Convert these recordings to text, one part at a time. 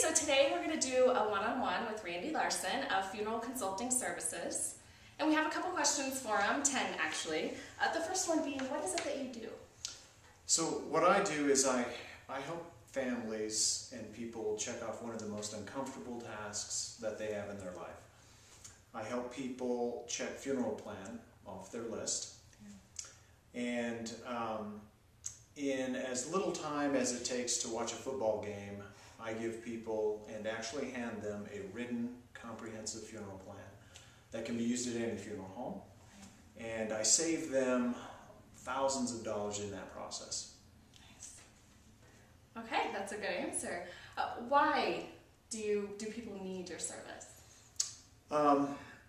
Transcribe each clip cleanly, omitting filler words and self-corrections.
So today we're going to do a one-on-one with Randy Larson of Funeral Consulting Services. And we have a couple questions for him, 10 actually. The first one being, what is it that you do? So what I do is I help families and people check off one of the most uncomfortable tasks that they have in their life. I help people check funeral plan off their list. And in as little time as it takes to watch a football game, I give people and actually hand them a written, comprehensive funeral plan that can be used at any funeral home. And I save them thousands of dollars in that process. Nice. Okay, that's a good answer. Why do people need your service?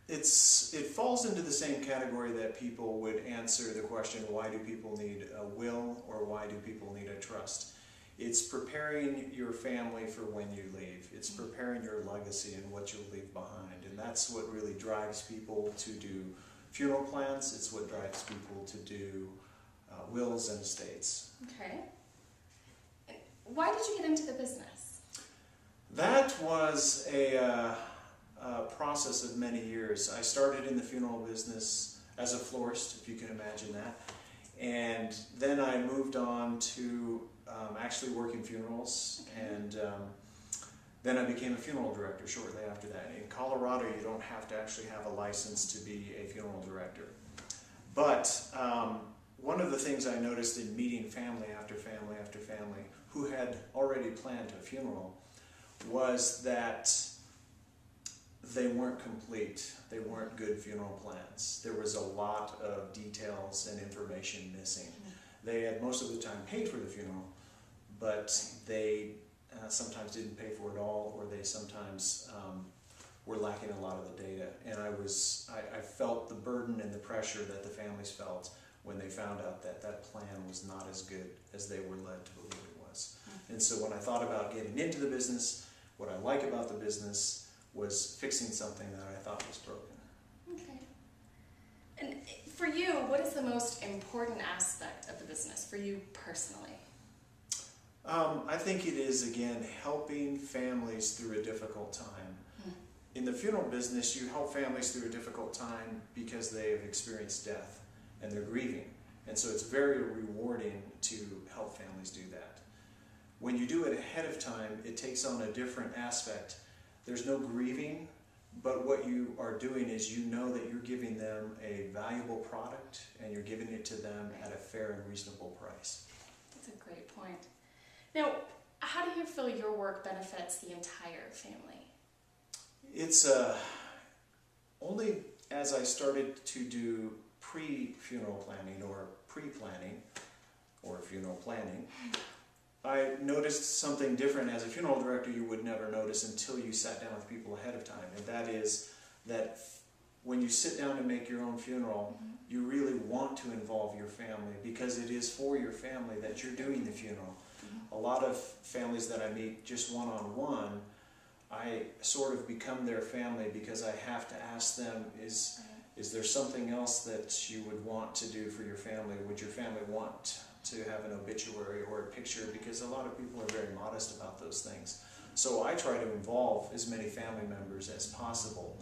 It falls into the same category that people would answer the question, why do people need a will or why do people need a trust? It's preparing your family for when you leave. It's preparing your legacy and what you'll leave behind. And that's what really drives people to do funeral plans. It's what drives people to do wills and estates. Okay. Why did you get into the business? That was a process of many years. I started in the funeral business as a florist, if you can imagine that. And then I moved on to actually working funerals, and then I became a funeral director shortly after that. In Colorado, you don't have to actually have a license to be a funeral director. But one of the things I noticed in meeting family after family after family who had already planned a funeral was that they weren't complete. They weren't good funeral plans. There was a lot of details and information missing. They had most of the time paid for the funeral, but they sometimes didn't pay for it all, or they sometimes were lacking a lot of the data. And I felt the burden and the pressure that the families felt when they found out that that plan was not as good as they were led to believe it was. And so when I thought about getting into the business, what I like about the business was fixing something that I thought was broken. Okay. And for you, what is the most important aspect of the business for you personally? I think it is, again, helping families through a difficult time. In the funeral business, you help families through a difficult time because they have experienced death and they're grieving. And so it's very rewarding to help families do that. When you do it ahead of time, it takes on a different aspect. There's no grieving, but what you are doing is you know that you're giving them a valuable product and you're giving it to them at a fair and reasonable price. That's a great point. Now, how do you feel your work benefits the entire family? It's only as I started to do pre-funeral planning or pre-planning or funeral planning, I noticed something different as a funeral director you would never notice until you sat down with people ahead of time. And that is that when you sit down to make your own funeral, you really want to involve your family because it is for your family that you're doing the funeral. A lot of families that I meet just one-on-one, I sort of become their family because I have to ask them, is there something else that you would want to do for your family? Would your family want to have an obituary or a picture? Because a lot of people are very modest about those things. So I try to involve as many family members as possible.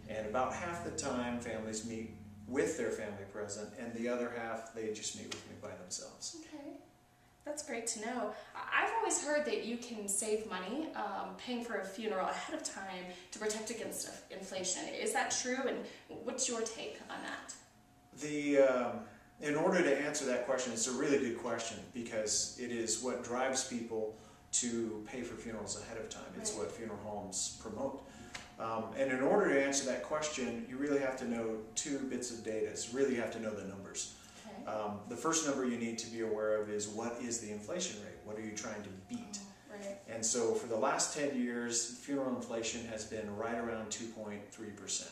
And about half the time families meet with their family present, and the other half they just meet with me by themselves. Okay. That's great to know. I've always heard that you can save money paying for a funeral ahead of time to protect against inflation. Is that true, and what's your take on that? In order to answer that question, it's a really good question because it is what drives people to pay for funerals ahead of time. It's what funeral homes promote. And in order to answer that question, you really have to know two bits of data. You really have to know the numbers. The first number you need to be aware of is what is the inflation rate? What are you trying to beat? And so for the last 10 years, funeral inflation has been right around 2.3%.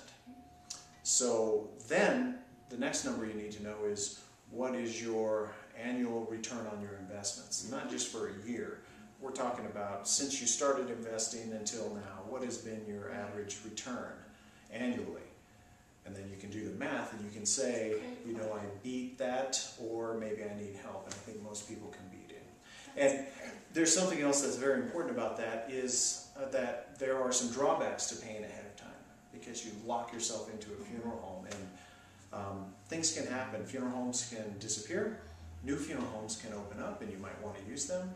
So then the next number you need to know is what is your annual return on your investments? Not just for a year. We're talking about since you started investing until now, what has been your average return annually? And then you can do the math and you can say, you know, I beat that, or maybe I need help. And I think most people can beat it. And there's something else that's very important about that is that there are some drawbacks to paying ahead of time because you lock yourself into a funeral home and things can happen. Funeral homes can disappear, new funeral homes can open up and you might want to use them.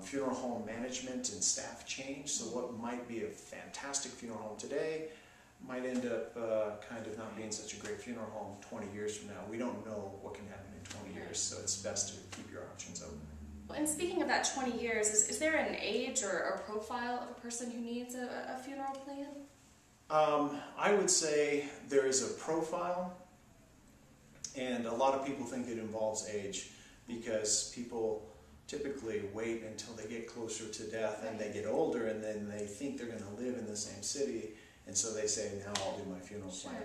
Funeral home management and staff change, so what might be a fantastic funeral home today might end up kind of not being such a great funeral home 20 years from now. We don't know what can happen in 20 years, so it's best to keep your options open. Well, and speaking of that 20 years, is there an age or profile of a person who needs a funeral plan? I would say there is a profile, and a lot of people think it involves age because people typically wait until they get closer to death and they get older and then they think they're going to live in the same city, and so they say, now I'll do my funeral plan.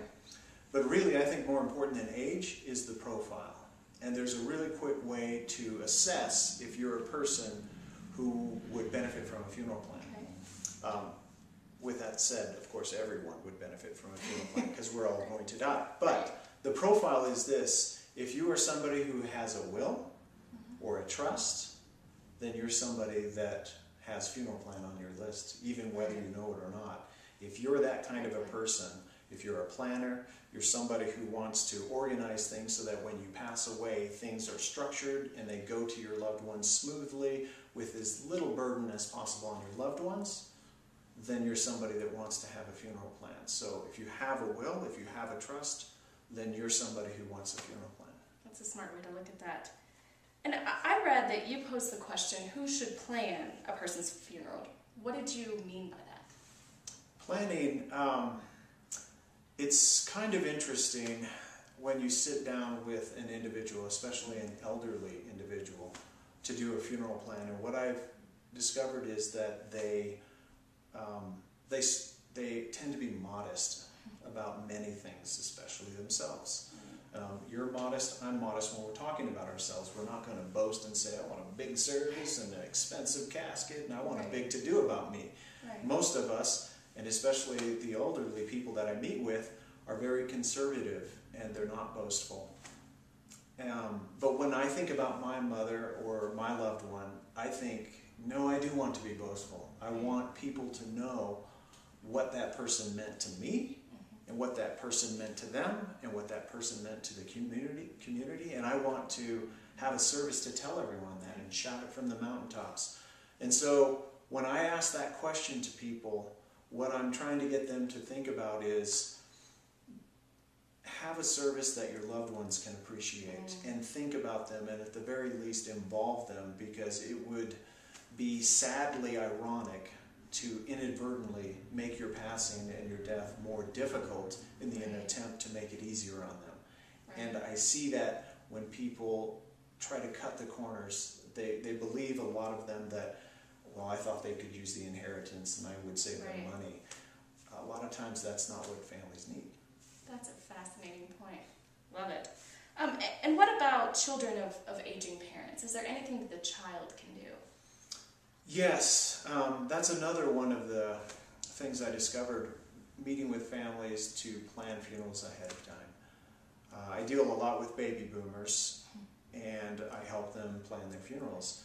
But really, I think more important than age is the profile. And there's a really quick way to assess if you're a person who would benefit from a funeral plan. With that said, of course, everyone would benefit from a funeral plan because we're all going to die. But the profile is this: if you are somebody who has a will or a trust, then you're somebody that has funeral plan on your list, even whether you know it or not. If you're that kind of a person, if you're a planner, you're somebody who wants to organize things so that when you pass away, things are structured and they go to your loved ones smoothly with as little burden as possible on your loved ones, then you're somebody that wants to have a funeral plan. So if you have a will, if you have a trust, then you're somebody who wants a funeral plan. That's a smart way to look at that. And I read that you posed the question, who should plan a person's funeral? What did you mean by that? Planning, it's kind of interesting when you sit down with an individual, especially an elderly individual, to do a funeral plan. And what I've discovered is that they tend to be modest about many things, especially themselves. You're modest, I'm modest when we're talking about ourselves. We're not going to boast and say, I want a big service and an expensive casket and I want a big to-do about me. Right. Most of us, and especially the elderly people that I meet with, are very conservative and they're not boastful. But when I think about my mother or my loved one, I think, no, I do want to be boastful. I want people to know what that person meant to me, and what that person meant to them, and what that person meant to the community, and I want to have a service to tell everyone that and shout it from the mountaintops. And so when I ask that question to people, what I'm trying to get them to think about is have a service that your loved ones can appreciate and think about them, and at the very least involve them, because it would be sadly ironic to inadvertently make your passing and your death more difficult in an attempt to make it easier on them. Right. And I see that when people try to cut the corners, they believe, a lot of them, that, well, I thought they could use the inheritance and I would save them money. A lot of times that's not what families need. That's a fascinating point. Love it. And what about children of aging parents? Is there anything that the child can do? Yes, that's another one of the things I discovered meeting with families to plan funerals ahead of time. I deal a lot with baby boomers, and I help them plan their funerals.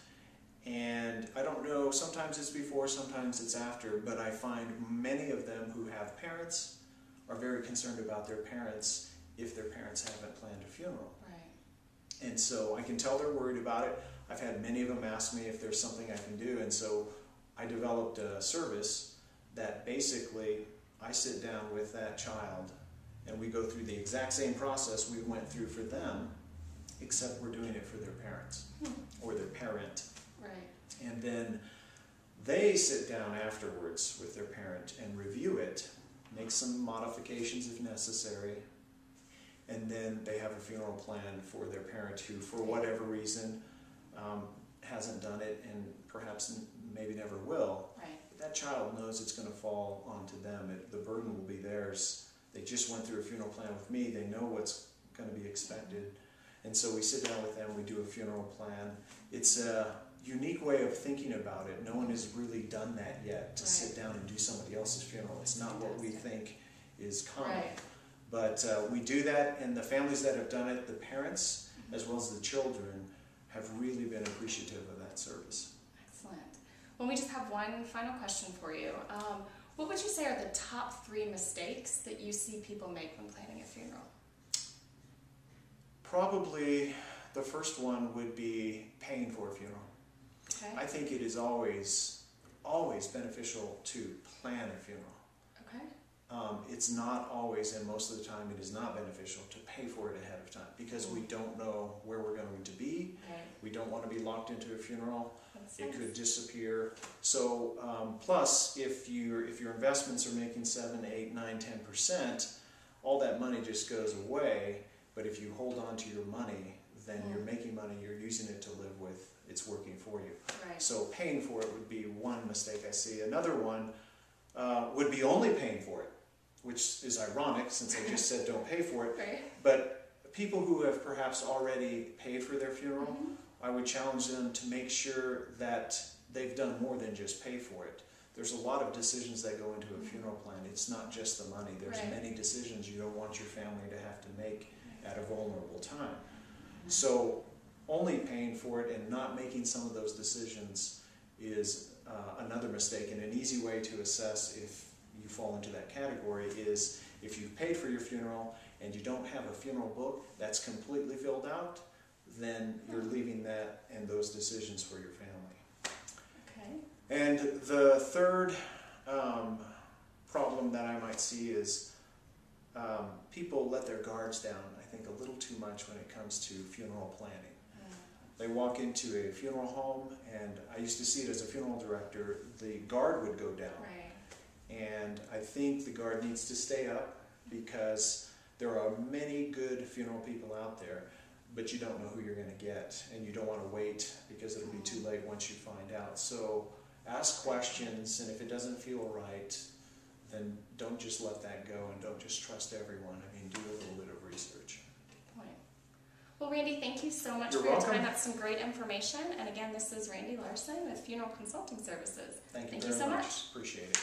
And I don't know, sometimes it's before, sometimes it's after, but I find many of them who have parents are very concerned about their parents if their parents haven't planned a funeral. Right. And so I can tell they're worried about it. I've had many of them ask me if there's something I can do, and so I developed a service that basically I sit down with that child and we go through the exact same process we went through for them, except we're doing it for their parents or their parent. Right. And then they sit down afterwards with their parent and review it, make some modifications if necessary, and then they have a funeral plan for their parent who, for whatever reason, hasn't done it and perhaps maybe never will. Right. But that child knows it's going to fall onto them. The burden will be theirs. They just went through a funeral plan with me. They know what's going to be expected. And so we sit down with them, we do a funeral plan. It's a unique way of thinking about it. No one has really done that yet, to sit down and do somebody else's funeral. It's not what we think is common. Right. But we do that, and the families that have done it, the parents as well as the children, have really been appreciative of that. that service. Excellent. Well, we just have one final question for you. What would you say are the top 3 mistakes that you see people make when planning a funeral? Probably the first one would be paying for a funeral. Okay. I think it is always beneficial to plan a funeral. Okay. It's not always, and most of the time it is not beneficial to pay for it ahead of time because we don't know where we're going to be. Right. We don't want to be locked into a funeral. That's It nice. could disappear. So plus, if your investments are making 7, 8, 9, 10%, all that money just goes away. But if you hold on to your money, then you're making money, you're using it to live with, it's working for you. Right. So paying for it would be one mistake I see. Another one would be only paying for it, which is ironic since I just said don't pay for it. Right. But people who have perhaps already paid for their funeral, I would challenge them to make sure that they've done more than just pay for it. There's a lot of decisions that go into a funeral plan. It's not just the money. There's many decisions you don't want your family to have to make at a vulnerable time. So only paying for it and not making some of those decisions is another mistake. And an easy way to assess if you fall into that category is if you've paid for your funeral and you don't have a funeral book that's completely filled out, then you're leaving that and those decisions for your family. Okay. And the third problem that I might see is people let their guards down, I think, a little too much when it comes to funeral planning. They walk into a funeral home, and I used to see it as a funeral director, the guard would go down. Right. And I think the guard needs to stay up because there are many good funeral people out there, but you don't know who you're going to get, and you don't want to wait because it'll be too late once you find out. So ask questions, and if it doesn't feel right, then don't just let that go and don't just trust everyone. I mean, do a little bit of research. Good point. Well, Randy, thank you so much You're for your welcome. time. That's some great information. And again, this is Randy Larson with Funeral Consulting Services. Thank you Thank very you so much. much. Appreciate it.